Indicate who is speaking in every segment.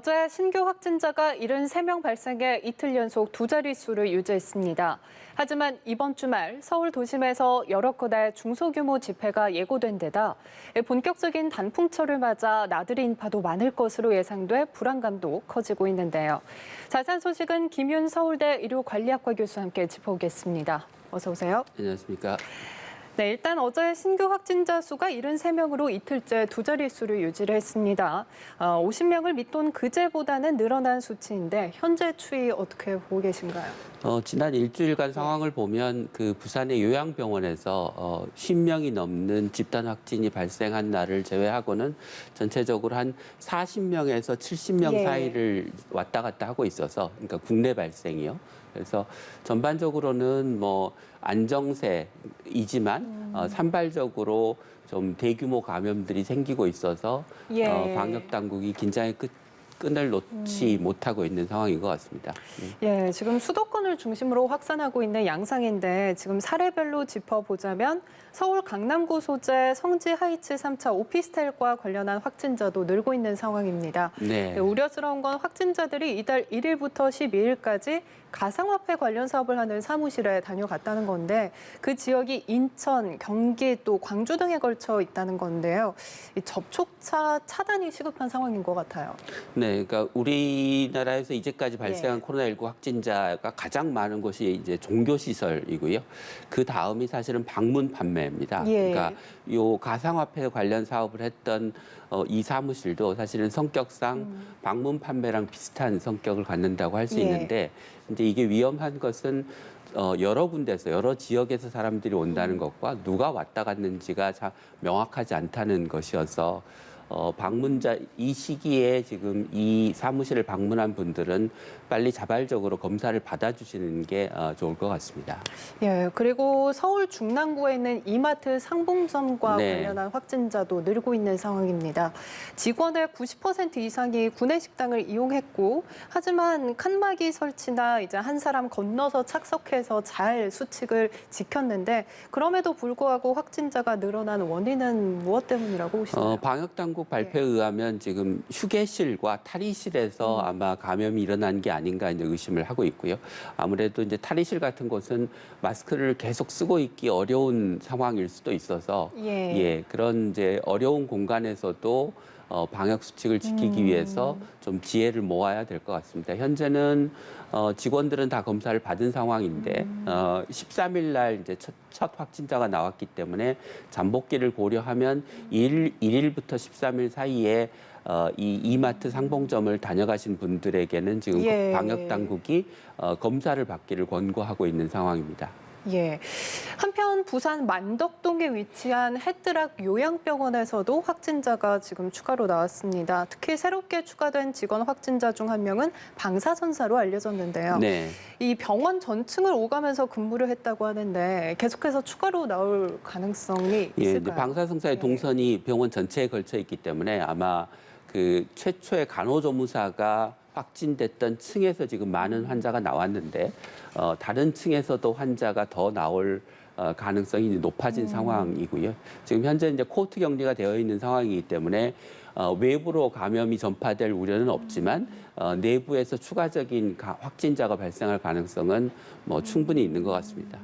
Speaker 1: 어제 신규 확진자가 73명 발생해 이틀 연속 두 자릿수를 유지했습니다. 하지만 이번 주말 서울 도심에서 여러 곳에 중소규모 집회가 예고된 데다 본격적인 단풍철을 맞아 나들이 인파도 많을 것으로 예상돼 불안감도 커지고 있는데요. 자세한 소식은 김윤 서울대 의료관리학과 교수와 함께 짚어보겠습니다. 어서 오세요.
Speaker 2: 안녕하십니까.
Speaker 1: 네, 일단 어제 신규 확진자 수가 73명으로 이틀째 두 자릿수를 유지를 했습니다. 50명을 밑돈 그제보다는 늘어난 수치인데 현재 추이 어떻게 보고 계신가요?
Speaker 2: 지난 일주일간 상황을 보면 그 부산의 요양병원에서 10명이 넘는 집단 확진이 발생한 날을 제외하고는 전체적으로 한 40명에서 70명 사이를 왔다 갔다 하고 있어서, 그러니까 국내 발생이요. 그래서 전반적으로는 뭐 안정세이지만 산발적으로 좀 대규모 감염들이 생기고 있어서 방역 당국이 긴장의 끈을 놓지 못하고 있는 상황인 것 같습니다.
Speaker 1: 예, 지금 수도권을 중심으로 확산하고 있는 양상인데 지금 사례별로 짚어보자면 서울 강남구 소재 성지 하이츠 3차 오피스텔과 관련한 확진자도 늘고 있는 상황입니다.
Speaker 2: 네.
Speaker 1: 우려스러운 건 확진자들이 이달 1일부터 12일까지 가상화폐 관련 사업을 하는 사무실에 다녀갔다는 건데 그 지역이 인천, 경기 또 광주 등에 걸쳐 있다는 건데요. 이 접촉차 차단이 시급한 상황인 것 같아요.
Speaker 2: 네, 그러니까 우리나라에서 이제까지 발생한 코로나19 확진자가 가장 많은 곳이 이제 종교시설이고요. 그 다음이 사실은 방문 판매입니다. 그러니까 요 가상화폐 관련 사업을 했던 이 사무실도 사실은 성격상 방문 판매랑 비슷한 성격을 갖는다고 할 수 있는데 이제 이게 위험한 것은 여러 군데서 여러 지역에서 사람들이 온다는 것과 누가 왔다 갔는지가 참 명확하지 않다는 것이어서 방문자 이 시기에 지금 이 사무실을 방문한 분들은 빨리 자발적으로 검사를 받아주시는 게 좋을 것 같습니다.
Speaker 1: 예, 그리고 서울 중랑구에 있는 이마트 상봉점과 관련한 확진자도 늘고 있는 상황입니다. 직원의 90% 이상이 구내식당을 이용했고, 하지만 칸막이 설치나 이제 한 사람 건너서 착석해서 잘 수칙을 지켰는데, 그럼에도 불구하고 확진자가 늘어난 원인은 무엇 때문이라고 보시나요?
Speaker 2: 방역 당국 발표에 의하면 지금 휴게실과 탈의실에서 아마 감염이 일어난 게 아닌가 이제 의심을 하고 있고요. 아무래도 이제 탈의실 같은 곳은 마스크를 계속 쓰고 있기 어려운 상황일 수도 있어서 그런 이제 어려운 공간에서도 방역 수칙을 지키기 위해서 좀 지혜를 모아야 될 것 같습니다. 현재는 직원들은 다 검사를 받은 상황인데 13일 날 이제 첫 확진자가 나왔기 때문에 잠복기를 고려하면 1일부터 13일 사이에 이 이마트 상봉점을 다녀가신 분들에게는 지금 방역 당국이 검사를 받기를 권고하고 있는 상황입니다.
Speaker 1: 예. 한편 부산 만덕동에 위치한 헤드락 요양병원에서도 확진자가 지금 추가로 나왔습니다. 특히 새롭게 추가된 직원 확진자 중 한 명은 방사선사로 알려졌는데요. 이 병원 전층을 오가면서 근무를 했다고 하는데 계속해서 추가로 나올 가능성이 있을까요?
Speaker 2: 방사선사의 동선이 병원 전체에 걸쳐 있기 때문에 아마 그 최초의 간호조무사가 확진됐던 층에서 지금 많은 환자가 나왔는데 다른 층에서도 환자가 더 나올 가능성이 높아진 상황이고요. 지금 현재 이제 코호트 격리가 되어 있는 상황이기 때문에 외부로 감염이 전파될 우려는 없지만 내부에서 추가적인 확진자가 발생할 가능성은 뭐 충분히 있는 것 같습니다.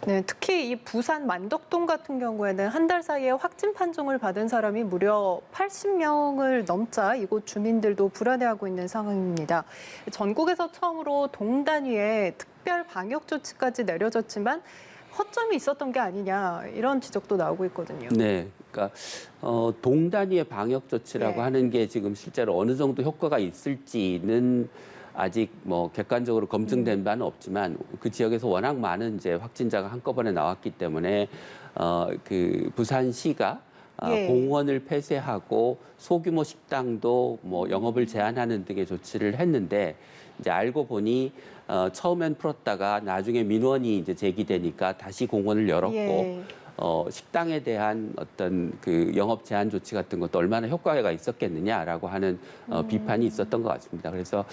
Speaker 1: 네, 특히 이 부산 만덕동 같은 경우에는 한 달 사이에 확진 판정을 받은 사람이 무려 80명을 넘자 이곳 주민들도 불안해하고 있는 상황입니다. 전국에서 처음으로 동 단위의 특별 방역 조치까지 내려졌지만 허점이 있었던 게 아니냐 이런 지적도 나오고 있거든요.
Speaker 2: 네, 그러니까 동 단위의 방역 조치라고 하는 게 지금 실제로 어느 정도 효과가 있을지는 아직 뭐 객관적으로 검증된 바는 없지만 그 지역에서 워낙 많은 이제 확진자가 한꺼번에 나왔기 때문에 그 부산시가 공원을 폐쇄하고 소규모 식당도 뭐 영업을 제한하는 등의 조치를 했는데 이제 알고 보니 처음엔 풀었다가 나중에 민원이 이제 제기되니까 다시 공원을 열었고 식당에 대한 어떤 그 영업 제한 조치 같은 것도 얼마나 효과가 있었겠느냐라고 하는 비판이 있었던 것 같습니다. 그래서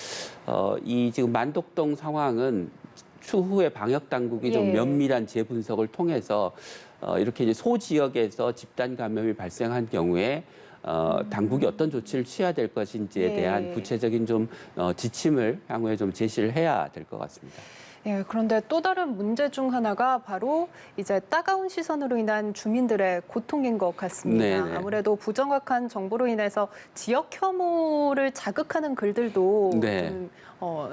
Speaker 2: 이 지금 만덕동 상황은 추후에 방역 당국이 좀 면밀한 재분석을 통해서 이렇게 이제 소지역에서 집단 감염이 발생한 경우에 당국이 어떤 조치를 취해야 될 것인지에
Speaker 1: 예.
Speaker 2: 대한 구체적인 좀 지침을 향후에 좀 제시를 해야 될 것 같습니다.
Speaker 1: 예, 그런데 또 다른 문제 중 하나가 바로 이제 따가운 시선으로 인한 주민들의 고통인 것 같습니다.
Speaker 2: 네네.
Speaker 1: 아무래도 부정확한 정보로 인해서 지역 혐오를 자극하는 글들도
Speaker 2: 네.
Speaker 1: 좀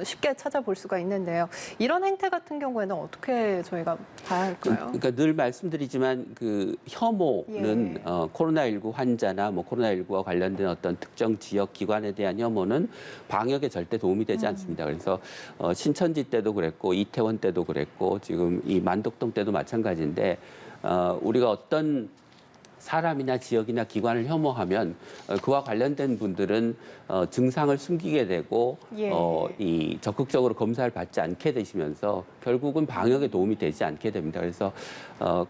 Speaker 1: 쉽게 찾아볼 수가 있는데요. 이런 행태 같은 경우에는 어떻게 저희가 봐야 할까요?
Speaker 2: 그러니까 늘 말씀드리지만 그 혐오는
Speaker 1: 예.
Speaker 2: 코로나19 환자나 뭐 코로나19와 관련된 어떤 특정 지역 기관에 대한 혐오는 방역에 절대 도움이 되지 않습니다. 그래서 신천지 때도 그랬고 이태원 때도 그랬고 지금 이 만덕동 때도 마찬가지인데 우리가 어떤 사람이나 지역이나 기관을 혐오하면 그와 관련된 분들은 증상을 숨기게 되고
Speaker 1: 예.
Speaker 2: 이 적극적으로 검사를 받지 않게 되시면서 결국은 방역에 도움이 되지 않게 됩니다. 그래서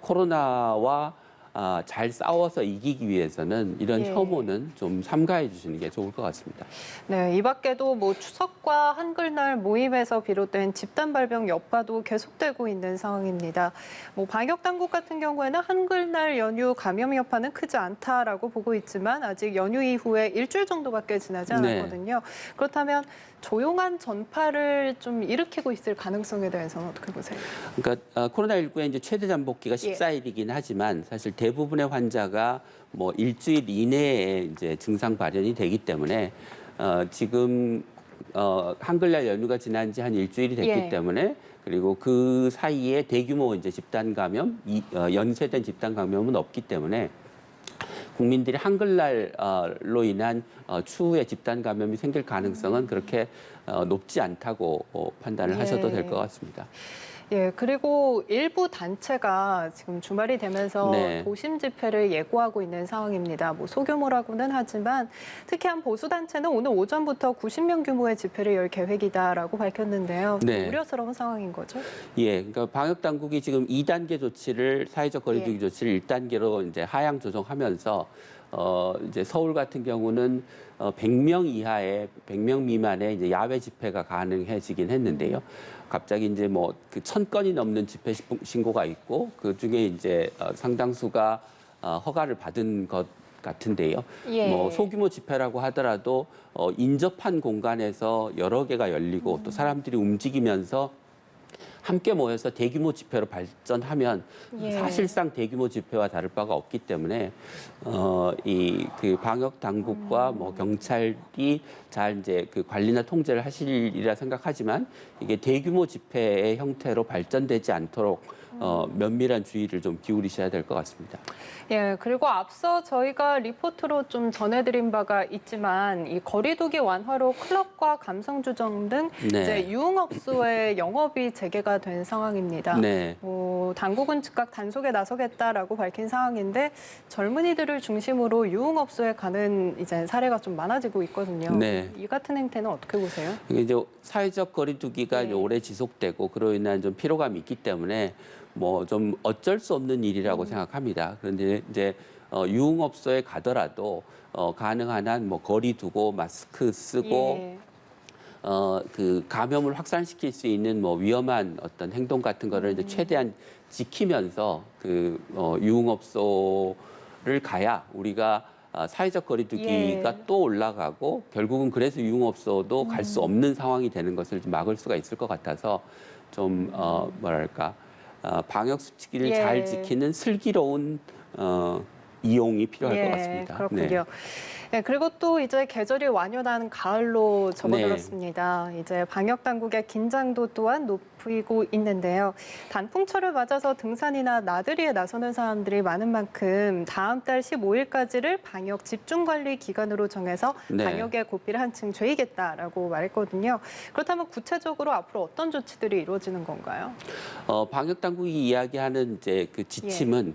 Speaker 2: 코로나와 잘 싸워서 이기기 위해서는 이런
Speaker 1: 예.
Speaker 2: 혐오는 좀 삼가해 주시는 게 좋을 것 같습니다.
Speaker 1: 네, 이 밖에도 뭐 추석과 한글날 모임에서 비롯된 집단 발병 여파도 계속되고 있는 상황입니다. 뭐 방역 당국 같은 경우에는 한글날 연휴 감염 여파는 크지 않다라고 보고 있지만 아직 연휴 이후에 일주일 정도밖에 지나지
Speaker 2: 네.
Speaker 1: 않았거든요. 그렇다면 조용한 전파를 좀 일으키고 있을 가능성에 대해서는 어떻게 보세요?
Speaker 2: 그러니까 코로나19의 이제 최대 잠복기가
Speaker 1: 예.
Speaker 2: 14일이긴 하지만 사실 대부분의 환자가 뭐 일주일 이내에 이제 증상 발현이 되기 때문에 지금 한글날 연휴가 지난 지 한 일주일이 됐기
Speaker 1: 예.
Speaker 2: 때문에 그리고 그 사이에 대규모 이제 집단 감염, 연쇄된 집단 감염은 없기 때문에 국민들이 한글날로 인한 추후에 집단 감염이 생길 가능성은 그렇게 높지 않다고 판단을 하셔도 될 것 같습니다.
Speaker 1: 예, 그리고 일부 단체가 지금 주말이 되면서
Speaker 2: 네.
Speaker 1: 도심 집회를 예고하고 있는 상황입니다. 뭐 소규모라고는 하지만 특히 한 보수 단체는 오늘 오전부터 90명 규모의 집회를 열 계획이다라고 밝혔는데요.
Speaker 2: 네.
Speaker 1: 우려스러운 상황인 거죠?
Speaker 2: 예, 그러니까 방역 당국이 지금 2단계 조치를 사회적 거리두기
Speaker 1: 예.
Speaker 2: 조치를 1단계로 이제 하향 조정하면서 이제 서울 같은 경우는 100명 이하의 100명 미만의 이제 야외 집회가 가능해지긴 했는데요. 갑자기 이제 뭐 그 1000건이 넘는 집회 신고가 있고 그 중에 이제 상당수가 허가를 받은 것 같은데요.
Speaker 1: 예.
Speaker 2: 뭐 소규모 집회라고 하더라도 인접한 공간에서 여러 개가 열리고 또 사람들이 움직이면서 함께 모여서 대규모 집회로 발전하면
Speaker 1: 예.
Speaker 2: 사실상 대규모 집회와 다를 바가 없기 때문에 이 그 방역 당국과 뭐 경찰이 잘 이제 그 관리나 통제를 하시리라 생각하지만 이게 대규모 집회의 형태로 발전되지 않도록 면밀한 주의를 좀 기울이셔야 될 것 같습니다.
Speaker 1: 예, 그리고 앞서 저희가 리포트로 좀 전해드린 바가 있지만 이 거리두기 완화로 클럽과 감성주점 등
Speaker 2: 네.
Speaker 1: 이제 유흥업소의 영업이 재개가 된 상황입니다.
Speaker 2: 네.
Speaker 1: 당국은 즉각 단속에 나서겠다라고 밝힌 상황인데 젊은이들을 중심으로 유흥업소에 가는 이제 사례가 좀 많아지고 있거든요.
Speaker 2: 네.
Speaker 1: 이 같은 행태는 어떻게 보세요?
Speaker 2: 이게 이제 사회적 거리두기가
Speaker 1: 네.
Speaker 2: 이제 오래 지속되고 그로 인한 좀 피로감이 있기 때문에 뭐 좀 어쩔 수 없는 일이라고 생각합니다. 그런데 이제 유흥업소에 가더라도 가능한 한 뭐 거리 두고 마스크 쓰고
Speaker 1: 예.
Speaker 2: 그 감염을 확산시킬 수 있는 뭐 위험한 어떤 행동 같은 거를 이제 최대한 지키면서 그 유흥업소를 가야 우리가 사회적 거리두기가
Speaker 1: 예.
Speaker 2: 또 올라가고 결국은 그래서 유흥업소도 갈 수 없는 상황이 되는 것을 좀 막을 수가 있을 것 같아서 좀 뭐랄까 방역 수칙을
Speaker 1: 예.
Speaker 2: 잘 지키는 슬기로운 이용이 필요할 것 같습니다.
Speaker 1: 그렇군요. 네, 그리고 또 이제 계절이 완연한 가을로 접어들었습니다. 이제 방역 당국의 긴장도 또한 높이고 있는데요. 단풍철을 맞아서 등산이나 나들이에 나서는 사람들이 많은 만큼 다음 달 15일까지를 방역 집중관리 기간으로 정해서
Speaker 2: 네.
Speaker 1: 방역의 고삐를 한층 죄이겠다라고 말했거든요. 그렇다면 구체적으로 앞으로 어떤 조치들이 이루어지는 건가요?
Speaker 2: 방역 당국이 이야기하는 이제 그 지침은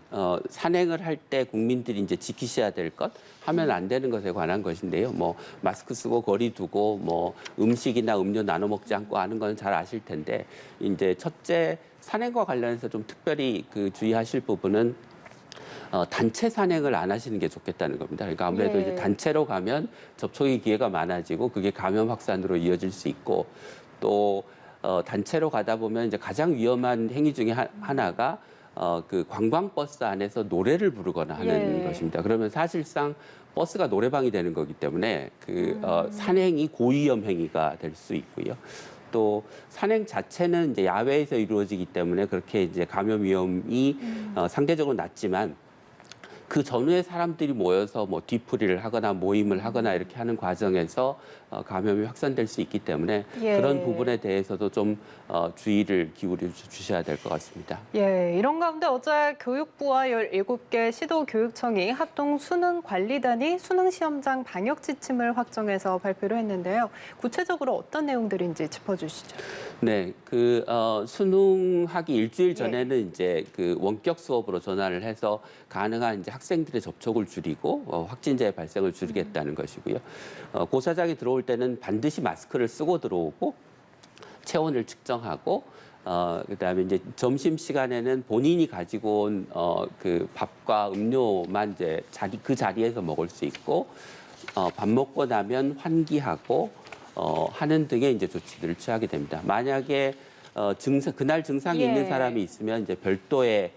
Speaker 2: 산행을 할 때 국민들이 이제 지키셔야 될 것, 하면 안 되는 것에 관한 것인데요. 뭐 마스크 쓰고 거리 두고 뭐 음식이나 음료 나눠 먹지 않고 하는 건 잘 아실 텐데 이제 첫째 산행과 관련해서 좀 특별히 그 주의하실 부분은 단체 산행을 안 하시는 게 좋겠다는 겁니다. 그러니까 아무래도
Speaker 1: 예.
Speaker 2: 이제 단체로 가면 접촉의 기회가 많아지고 그게 감염 확산으로 이어질 수 있고 또 단체로 가다 보면 이제 가장 위험한 행위 중에 하나가 그 관광버스 안에서 노래를 부르거나 하는
Speaker 1: 예.
Speaker 2: 것입니다. 그러면 사실상 버스가 노래방이 되는 거기 때문에 산행이 고위험 행위가 될 수 있고요. 또 산행 자체는 이제 야외에서 이루어지기 때문에 그렇게 이제 감염 위험이 상대적으로 낮지만 그 전후에 사람들이 모여서 뭐 뒤풀이를 하거나 모임을 하거나 이렇게 하는 과정에서 감염이 확산될 수 있기 때문에
Speaker 1: 예.
Speaker 2: 그런 부분에 대해서도 좀 주의를 기울여 주셔야 될 것 같습니다.
Speaker 1: 예, 이런 가운데 어제 교육부와 17개 시도교육청이 합동 수능관리단이 수능시험장 방역 지침을 확정해서 발표를 했는데요. 구체적으로 어떤 내용들인지 짚어주시죠.
Speaker 2: 네, 수능하기 일주일 전에는 이제 그 원격 수업으로 전환을 해서 가능한 이제 학생들의 접촉을 줄이고 확진자의 발생을 줄이겠다는 것이고요. 고사장이 들어올 때는 반드시 마스크를 쓰고 들어오고 체온을 측정하고 그다음에 이제 점심 시간에는 본인이 가지고 온 그 밥과 음료만 이제 그 자리에서 먹을 수 있고 밥 먹고 나면 환기하고 하는 등의 이제 조치들을 취하게 됩니다. 만약에 그날 증상이
Speaker 1: 예.
Speaker 2: 있는 사람이 있으면 이제 별도의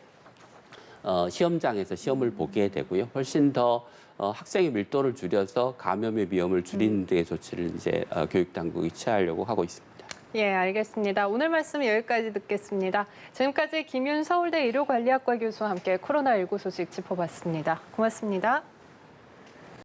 Speaker 2: 시험장에서 시험을 보게 되고요. 훨씬 더 학생의 밀도를 줄여서 감염의 위험을 줄이는 등의 조치를 이제 교육 당국이 취하려고 하고 있습니다.
Speaker 1: 예, 알겠습니다. 오늘 말씀 여기까지 듣겠습니다. 지금까지 김윤 서울대 의료관리학과 교수와 함께 코로나19 소식 짚어봤습니다. 고맙습니다.